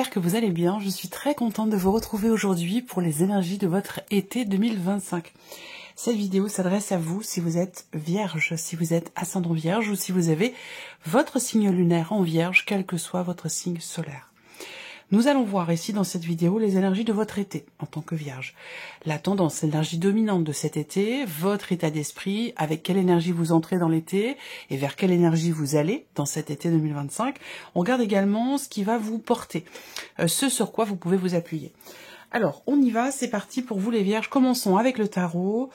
j'espère que vous allez bien. Je suis très contente de vous retrouver aujourd'hui pour les énergies de votre été 2025. Cette vidéo s'adresse à vous si vous êtes vierge, si vous êtes ascendant vierge ou si vous avez votre signe lunaire en vierge, quel que soit votre signe solaire. Nous allons voir ici dans cette vidéo les énergies de votre été en tant que vierge. La tendance, l'énergie dominante de cet été, votre état d'esprit, avec quelle énergie vous entrez dans l'été et vers quelle énergie vous allez dans cet été 2025. On regarde également ce qui va vous porter, ce sur quoi vous pouvez vous appuyer. Alors, on y va, c'est parti pour vous les vierges. Commençons avec le tarot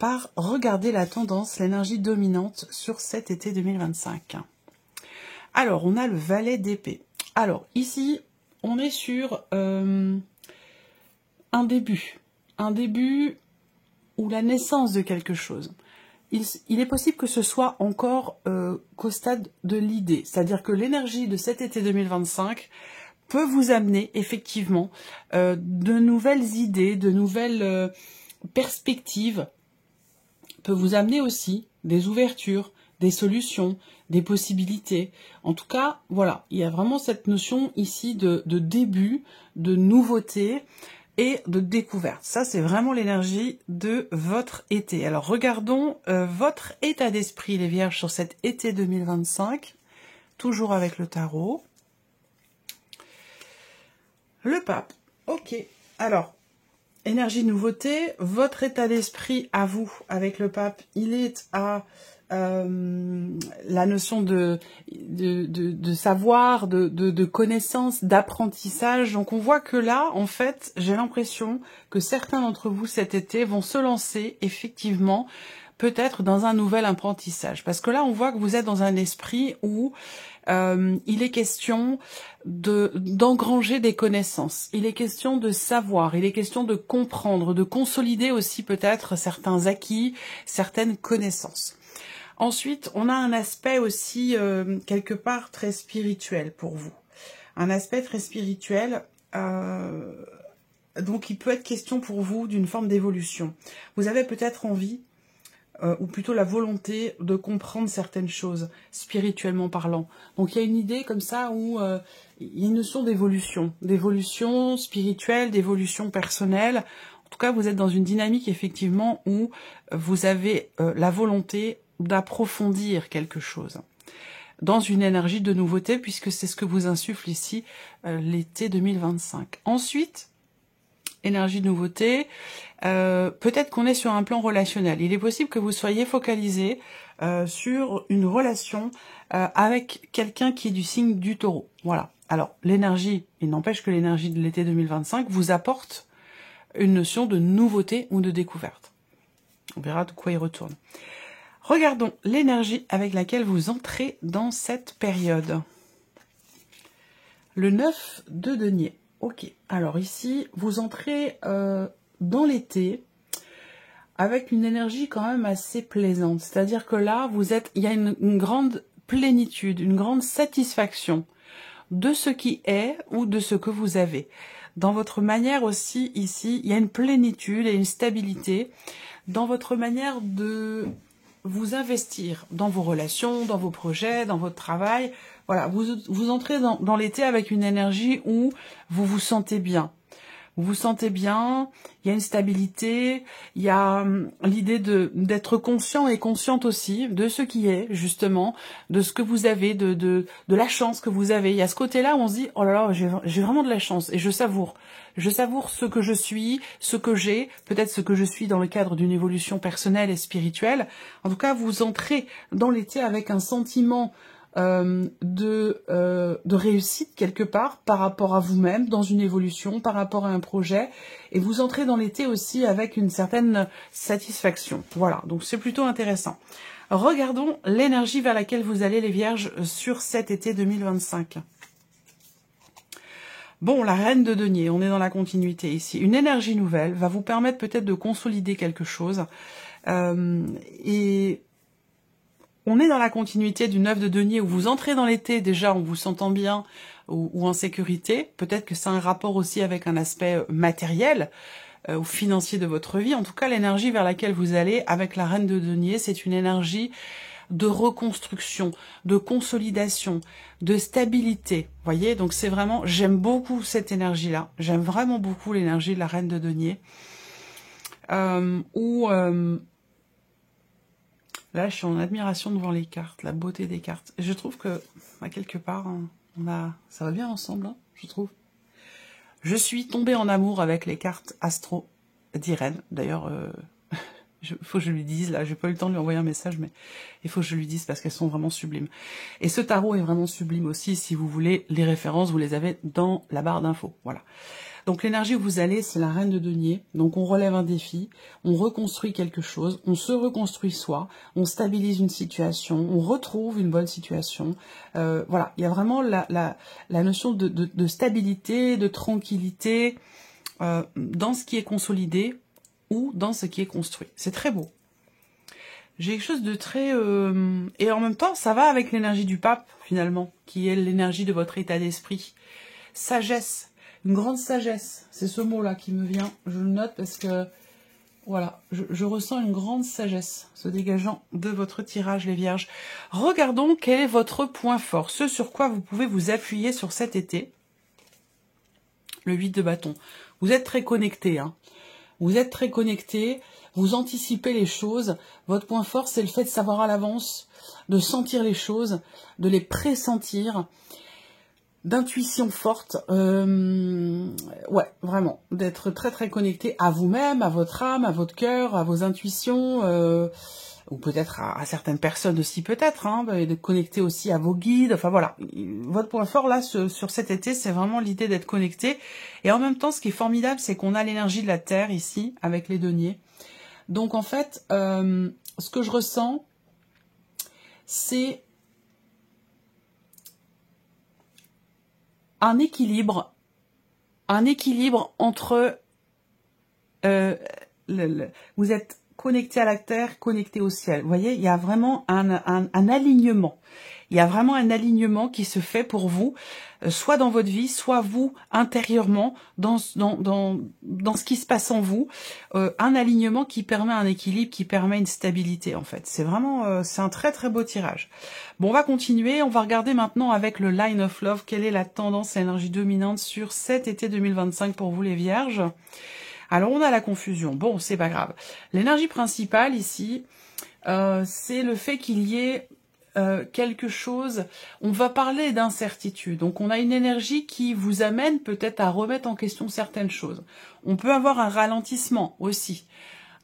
par regarder la tendance, l'énergie dominante sur cet été 2025. Alors, on a le valet d'épée. Alors, ici, on est sur un début ou la naissance de quelque chose. Il est possible que ce soit encore qu'au stade de l'idée, c'est-à-dire que l'énergie de cet été 2025 peut vous amener effectivement de nouvelles idées, de nouvelles perspectives, peut vous amener aussi des ouvertures, des solutions, des possibilités. En tout cas, voilà, il y a vraiment cette notion ici de début, de nouveauté et de découverte. Ça, c'est vraiment l'énergie de votre été. Alors, regardons votre état d'esprit, les vierges, sur cet été 2025, toujours avec le tarot. Le pape, ok. Alors, énergie nouveauté, votre état d'esprit à vous, avec le pape, il est à la notion de savoir, de connaissance, d'apprentissage. Donc on voit que là, en fait, j'ai l'impression que certains d'entre vous cet été vont se lancer effectivement peut-être dans un nouvel apprentissage. Parce que là, on voit que vous êtes dans un esprit où il est question d'engranger des connaissances. Il est question de savoir, il est question de comprendre, de consolider aussi peut-être certains acquis, certaines connaissances. Ensuite, on a un aspect aussi, quelque part, très spirituel pour vous. Un aspect très spirituel, donc il peut être question pour vous d'une forme d'évolution. Vous avez peut-être envie, ou plutôt la volonté de comprendre certaines choses, spirituellement parlant. Donc il y a une idée comme ça où il y a une notion d'évolution spirituelle, d'évolution personnelle. En tout cas, vous êtes dans une dynamique, effectivement, où vous avez la volonté d'approfondir quelque chose, dans une énergie de nouveauté, puisque c'est ce que vous insuffle ici l'été 2025. Ensuite, énergie de nouveauté, peut-être qu'on est sur un plan relationnel. Il est possible que vous soyez focalisé sur une relation avec quelqu'un qui est du signe du taureau. Voilà. Alors, l'énergie, il n'empêche que l'énergie de l'été 2025 vous apporte une notion de nouveauté ou de découverte. On verra de quoi il retourne. Regardons l'énergie avec laquelle vous entrez dans cette période. Le 9 de denier. Ok, alors ici, vous entrez dans l'été avec une énergie quand même assez plaisante. C'est-à-dire que là, il y a une grande plénitude, une grande satisfaction de ce qui est ou de ce que vous avez. Dans votre manière aussi, ici, il y a une plénitude et une stabilité dans votre manière de vous investir dans vos relations, dans vos projets, dans votre travail. Voilà, vous entrez dans l'été avec une énergie où vous vous sentez bien. Vous vous sentez bien, il y a une stabilité, il y a l'idée d'être conscient et consciente aussi de ce qui est, justement, de ce que vous avez, de la chance que vous avez. Il y a ce côté-là où on se dit, oh là là, j'ai vraiment de la chance et je savoure. Je savoure ce que je suis, ce que j'ai, peut-être ce que je suis dans le cadre d'une évolution personnelle et spirituelle. En tout cas, vous entrez dans l'été avec un sentiment de réussite quelque part par rapport à vous-même, dans une évolution, par rapport à un projet, et vous entrez dans l'été aussi avec une certaine satisfaction. Voilà, donc c'est plutôt intéressant. Regardons l'énergie vers laquelle vous allez, les vierges, sur cet été 2025. Bon, la reine de denier, on est dans la continuité ici. Une énergie nouvelle va vous permettre peut-être de consolider quelque chose, et on est dans la continuité du 9 de denier où vous entrez dans l'été déjà en vous sentant bien ou en sécurité. Peut-être que c'est un rapport aussi avec un aspect matériel ou financier de votre vie. En tout cas, l'énergie vers laquelle vous allez avec la reine de denier, c'est une énergie de reconstruction, de consolidation, de stabilité. Vous voyez, donc c'est vraiment, j'aime beaucoup cette énergie-là. J'aime vraiment beaucoup l'énergie de la reine de denier. Là, je suis en admiration devant les cartes, la beauté des cartes. Je trouve que, à quelque part, ça va bien ensemble, hein, je trouve. Je suis tombée en amour avec les cartes astro d'Irène. D'ailleurs, il faut que je lui dise, là, j'ai pas eu le temps de lui envoyer un message, mais il faut que je lui dise parce qu'elles sont vraiment sublimes. Et ce tarot est vraiment sublime aussi, si vous voulez, les références, vous les avez dans la barre d'infos, voilà. Donc l'énergie où vous allez, c'est la reine de denier. Donc on relève un défi, on reconstruit quelque chose, on se reconstruit soi, on stabilise une situation, on retrouve une bonne situation. Voilà, il y a vraiment la notion de stabilité, de tranquillité dans ce qui est consolidé ou dans ce qui est construit. C'est très beau. J'ai quelque chose de très... Et en même temps, ça va avec l'énergie du pape, finalement, qui est l'énergie de votre état d'esprit. Sagesse. Une grande sagesse, c'est ce mot-là qui me vient, je le note parce que, voilà, je ressens une grande sagesse se dégageant de votre tirage, les vierges. Regardons quel est votre point fort, ce sur quoi vous pouvez vous appuyer sur cet été. Le 8 de bâton. Vous êtes très connecté, hein. Vous êtes très connecté, vous anticipez les choses. Votre point fort, c'est le fait de savoir à l'avance, de sentir les choses, de les pressentir. D'intuition forte, ouais, vraiment, d'être très très connecté à vous-même, à votre âme, à votre cœur, à vos intuitions, ou peut-être à certaines personnes aussi peut-être, hein, de connecter aussi à vos guides, enfin voilà. Votre point fort là, sur cet été, c'est vraiment l'idée d'être connecté, et en même temps, ce qui est formidable, c'est qu'on a l'énergie de la Terre ici, avec les deniers. Donc en fait, ce que je ressens, c'est un équilibre entre vous êtes connecté à la terre, connecté au ciel. Vous voyez, il y a vraiment un alignement. Il y a vraiment un alignement qui se fait pour vous, soit dans votre vie, soit vous intérieurement, dans ce qui se passe en vous, un alignement qui permet un équilibre, qui permet une stabilité en fait. C'est vraiment, c'est un très très beau tirage. Bon, on va continuer, on va regarder maintenant avec le Line of Love, quelle est la tendance et l'énergie dominante sur cet été 2025 pour vous les vierges. Alors on a la confusion, bon c'est pas grave. L'énergie principale ici, c'est le fait qu'il y ait quelque chose, on va parler d'incertitude, donc on a une énergie qui vous amène peut-être à remettre en question certaines choses. On peut avoir un ralentissement aussi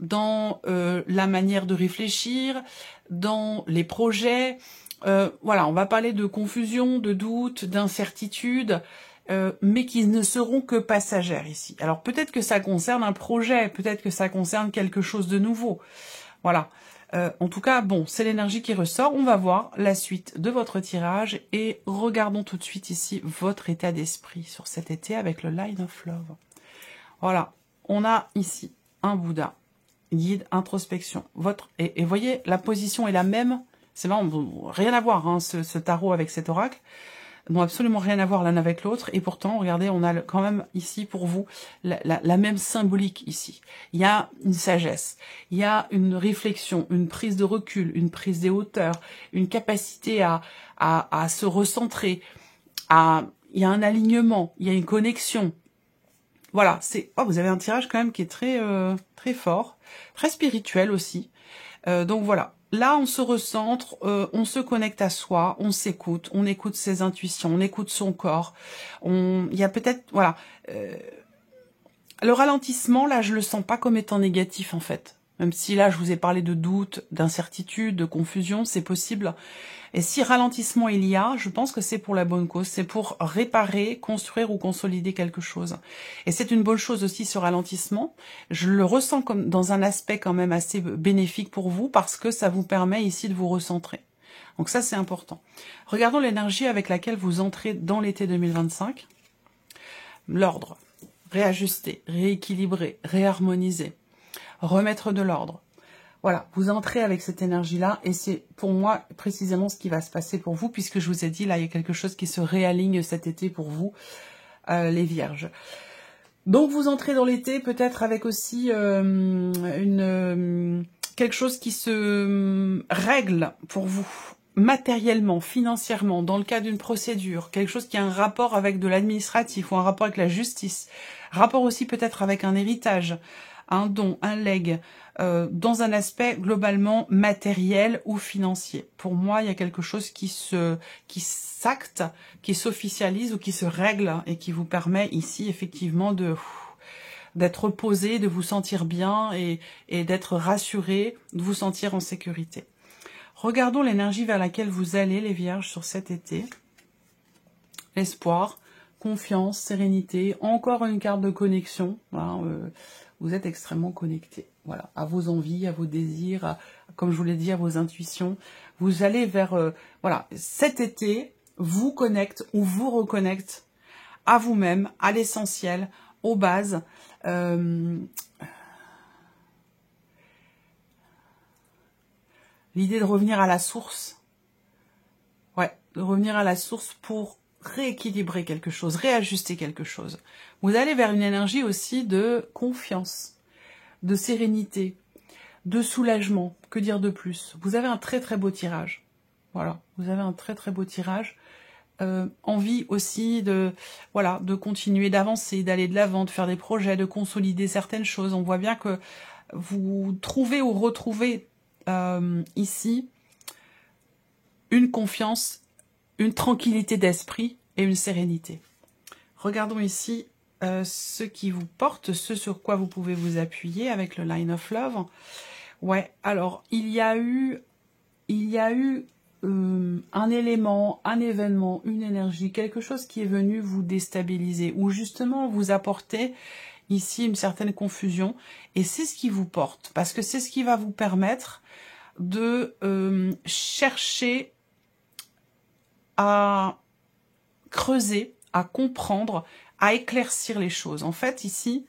dans la manière de réfléchir, dans les projets, voilà, on va parler de confusion, de doute, d'incertitude, mais qui ne seront que passagères ici. Alors peut-être que ça concerne un projet, peut-être que ça concerne quelque chose de nouveau, voilà. En tout cas, bon, c'est l'énergie qui ressort. On va voir la suite de votre tirage et regardons tout de suite ici votre état d'esprit sur cet été avec le Line of Love. Voilà, on a ici un Bouddha, guide, introspection. Et voyez, la position est la même. C'est marrant, rien à voir, hein, ce tarot avec cet oracle. N'ont absolument rien à voir l'un avec l'autre, et pourtant, regardez, on a quand même ici pour vous la même symbolique ici. Il y a une sagesse, il y a une réflexion, une prise de recul, une prise des hauteurs, une capacité à se recentrer, il y a un alignement, il y a une connexion. Voilà, vous avez un tirage quand même qui est très très fort, très spirituel aussi. Donc voilà. Là, on se recentre, on se connecte à soi, on s'écoute, on écoute ses intuitions, on écoute son corps. Il y a peut-être, voilà, le ralentissement, là, je le sens pas comme étant négatif, en fait. Même si là, je vous ai parlé de doute, d'incertitude, de confusion, c'est possible. Et si ralentissement il y a, je pense que c'est pour la bonne cause, c'est pour réparer, construire ou consolider quelque chose. Et c'est une bonne chose aussi ce ralentissement. Je le ressens comme dans un aspect quand même assez bénéfique pour vous parce que ça vous permet ici de vous recentrer. Donc ça c'est important. Regardons l'énergie avec laquelle vous entrez dans l'été 2025. L'ordre, réajuster, rééquilibrer, réharmoniser, remettre de l'ordre. Voilà, vous entrez avec cette énergie-là et c'est pour moi précisément ce qui va se passer pour vous puisque je vous ai dit, là, il y a quelque chose qui se réaligne cet été pour vous, les vierges. Donc vous entrez dans l'été peut-être avec aussi quelque chose qui se règle pour vous, matériellement, financièrement, dans le cadre d'une procédure, quelque chose qui a un rapport avec de l'administratif ou un rapport avec la justice, rapport aussi peut-être avec un héritage, un don, un legs, dans un aspect globalement matériel ou financier. Pour moi, il y a quelque chose qui s'acte, qui s'officialise ou qui se règle et qui vous permet ici effectivement d'être posé, de vous sentir bien et d'être rassuré, de vous sentir en sécurité. Regardons l'énergie vers laquelle vous allez, les Vierges, sur cet été. L'espoir, confiance, sérénité, encore une carte de connexion. Voilà, vous êtes extrêmement connecté, voilà, à vos envies, à vos désirs, comme je vous l'ai dit, à vos intuitions. Vous allez vers, voilà, cet été vous connecte ou vous reconnecte à vous-même, à l'essentiel, aux bases. L'idée de revenir à la source. Ouais, de revenir à la source pour rééquilibrer quelque chose, réajuster quelque chose. Vous allez vers une énergie aussi de confiance, de sérénité, de soulagement. Que dire de plus? Vous avez un très très beau tirage. Voilà, vous avez un très très beau tirage. Envie aussi de, voilà, de continuer, d'avancer, d'aller de l'avant, de faire des projets, de consolider certaines choses. On voit bien que vous trouvez ou retrouvez ici une confiance, une tranquillité d'esprit et une sérénité. Regardons ici ce qui vous porte, ce sur quoi vous pouvez vous appuyer avec le Line of Love. Ouais, alors il y a eu un élément, un événement, une énergie, quelque chose qui est venu vous déstabiliser ou justement vous apporter ici une certaine confusion, et c'est ce qui vous porte, parce que c'est ce qui va vous permettre de chercher à creuser, à comprendre, à éclaircir les choses. En fait, ici,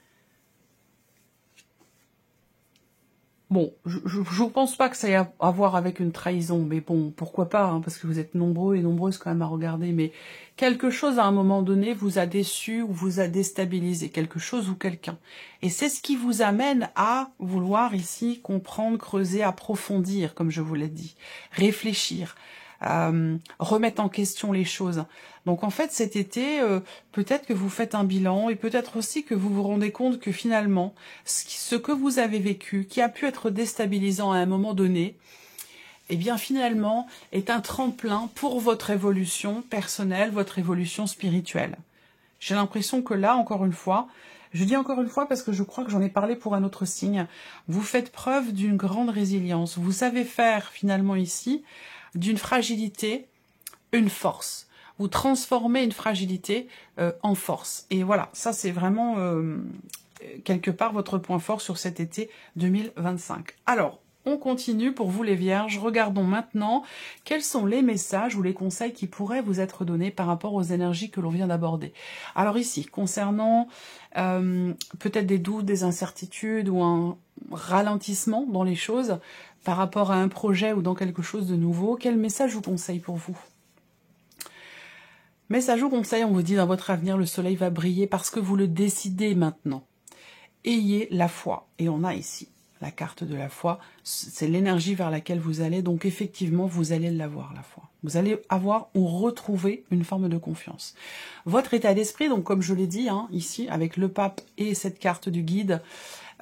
bon, je ne pense pas que ça ait à voir avec une trahison, mais bon, pourquoi pas, hein, parce que vous êtes nombreux et nombreuses quand même à regarder, mais quelque chose à un moment donné vous a déçu ou vous a déstabilisé, quelque chose ou quelqu'un. Et c'est ce qui vous amène à vouloir ici comprendre, creuser, approfondir, comme je vous l'ai dit, réfléchir, remettre en question les choses. Donc en fait cet été, peut-être que vous faites un bilan et peut-être aussi que vous vous rendez compte que finalement, ce que vous avez vécu, qui a pu être déstabilisant à un moment donné, eh bien finalement est un tremplin pour votre évolution personnelle, votre évolution spirituelle. J'ai l'impression que là, encore une fois, je dis encore une fois parce que je crois que j'en ai parlé pour un autre signe, vous faites preuve d'une grande résilience. Vous savez faire finalement ici d'une fragilité une force. Vous transformez une fragilité en force. Et voilà, ça c'est vraiment quelque part votre point fort sur cet été 2025. Alors, on continue pour vous les Vierges. Regardons maintenant quels sont les messages ou les conseils qui pourraient vous être donnés par rapport aux énergies que l'on vient d'aborder. Alors ici, concernant peut-être des doutes, des incertitudes ou un ralentissement dans les choses par rapport à un projet ou dans quelque chose de nouveau, quel message vous conseille pour vous? Message ou conseil, on vous dit dans votre avenir, le soleil va briller parce que vous le décidez maintenant. Ayez la foi. Et on a ici la carte de la foi. C'est l'énergie vers laquelle vous allez. Donc effectivement, vous allez l'avoir, la foi. Vous allez avoir ou retrouver une forme de confiance. Votre état d'esprit, donc comme je l'ai dit, hein, ici, avec le pape et cette carte du guide,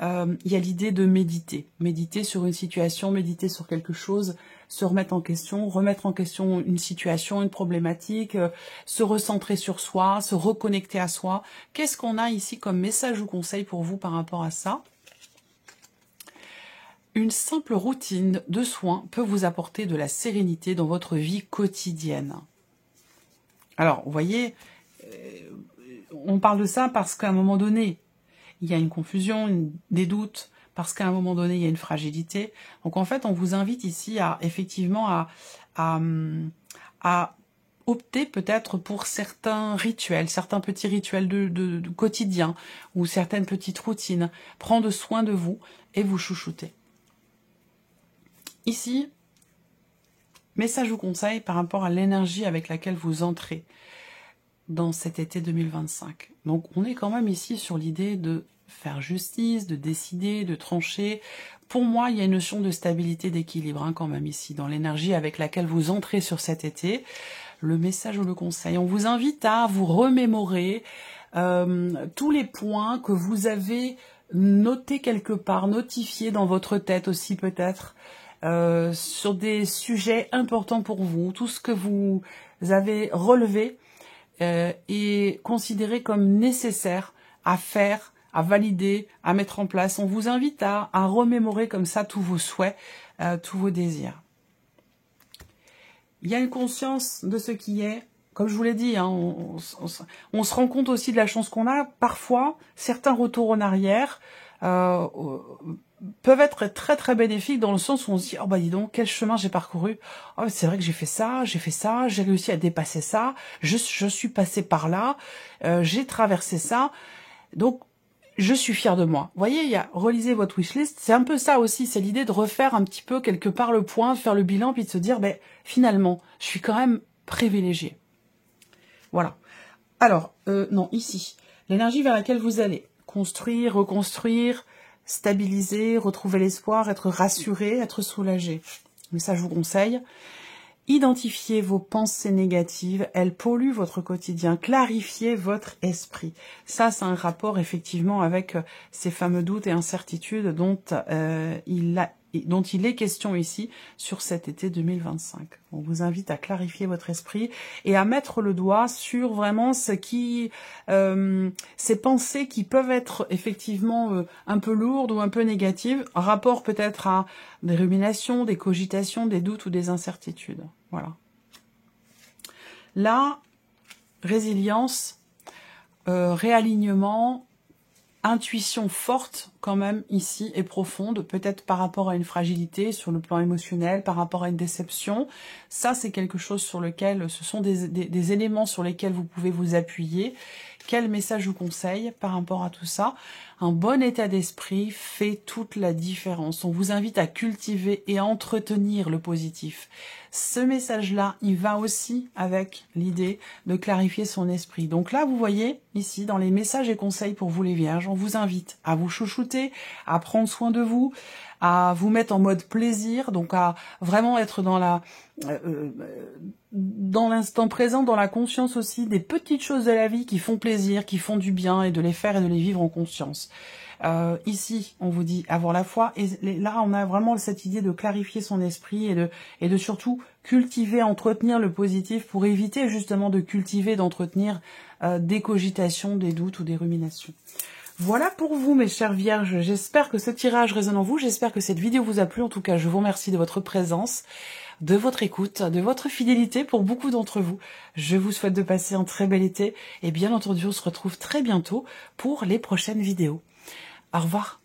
il y a l'idée de méditer. Méditer sur une situation, méditer sur quelque chose, se remettre en question une situation, une problématique, se recentrer sur soi, se reconnecter à soi. Qu'est-ce qu'on a ici comme message ou conseil pour vous par rapport à ça? Une simple routine de soins peut vous apporter de la sérénité dans votre vie quotidienne. Alors, vous voyez, on parle de ça parce qu'à un moment donné, il y a une confusion, des doutes, parce qu'à un moment donné, il y a une fragilité. Donc en fait, on vous invite ici à effectivement à opter peut-être pour certains rituels, certains petits rituels de quotidien ou certaines petites routines. Prendre soin de vous et vous chouchouter. Ici, message ou conseil par rapport à l'énergie avec laquelle vous entrez dans cet été 2025. Donc on est quand même ici sur l'idée de faire justice, de décider, de trancher. Pour moi, il y a une notion de stabilité, d'équilibre quand même ici, dans l'énergie avec laquelle vous entrez sur cet été. Le message ou le conseil, on vous invite à vous remémorer tous les points que vous avez notés quelque part, notifiés dans votre tête aussi peut-être, sur des sujets importants pour vous, tout ce que vous avez relevé et considéré comme nécessaire à faire, à valider, à mettre en place. On vous invite à remémorer comme ça tous vos souhaits, tous vos désirs. Il y a une conscience de ce qui est. Comme je vous l'ai dit, hein, on se rend compte aussi de la chance qu'on a. Parfois, certains retours en arrière peuvent être très très bénéfiques dans le sens où on se dit « Oh bah dis donc, quel chemin j'ai parcouru. Oh, c'est vrai que j'ai fait ça, j'ai réussi à dépasser ça, je suis passé par là, j'ai traversé ça. » Donc, je suis fière de moi. Vous voyez, relisez votre wishlist, c'est un peu ça aussi, c'est l'idée de refaire un petit peu quelque part le point, de faire le bilan, puis de se dire, ben finalement, je suis quand même privilégiée. Voilà. Alors, non, ici, l'énergie vers laquelle vous allez construire, reconstruire, stabiliser, retrouver l'espoir, être rassuré, être soulagé. Mais ça, je vous conseille. Identifiez vos pensées négatives, elles polluent votre quotidien, clarifiez votre esprit. Ça, c'est un rapport effectivement avec ces fameux doutes et incertitudes dont il est question ici sur cet été 2025. On vous invite à clarifier votre esprit et à mettre le doigt sur vraiment ces pensées qui peuvent être effectivement un peu lourdes ou un peu négatives, rapport peut-être à des ruminations, des cogitations, des doutes ou des incertitudes. Voilà. Là, résilience, réalignement, intuition forte quand même ici et profonde, peut-être par rapport à une fragilité sur le plan émotionnel, par rapport à une déception. Ça, c'est quelque chose sur lequel, ce sont des éléments sur lesquels vous pouvez vous appuyer. Quel message je vous conseille par rapport à tout ça? Un bon état d'esprit fait toute la différence. On vous invite à cultiver et à entretenir le positif. Ce message-là, il va aussi avec l'idée de clarifier son esprit. Donc là, vous voyez, ici, dans les messages et conseils pour vous les vierges, on vous invite à vous chouchouter, à prendre soin de vous, à vous mettre en mode plaisir, donc à vraiment être dans l'instant présent, dans la conscience aussi des petites choses de la vie qui font plaisir, qui font du bien, et de les faire et de les vivre en conscience. Ici, on vous dit avoir la foi, et là, on a vraiment cette idée de clarifier son esprit et de surtout cultiver, entretenir le positif pour éviter justement de cultiver, d'entretenir des cogitations, des doutes ou des ruminations. Voilà pour vous, mes chères vierges. J'espère que ce tirage résonne en vous. J'espère que cette vidéo vous a plu. En tout cas, je vous remercie de votre présence, de votre écoute, de votre fidélité pour beaucoup d'entre vous. Je vous souhaite de passer un très bel été. Et bien entendu, on se retrouve très bientôt pour les prochaines vidéos. Au revoir.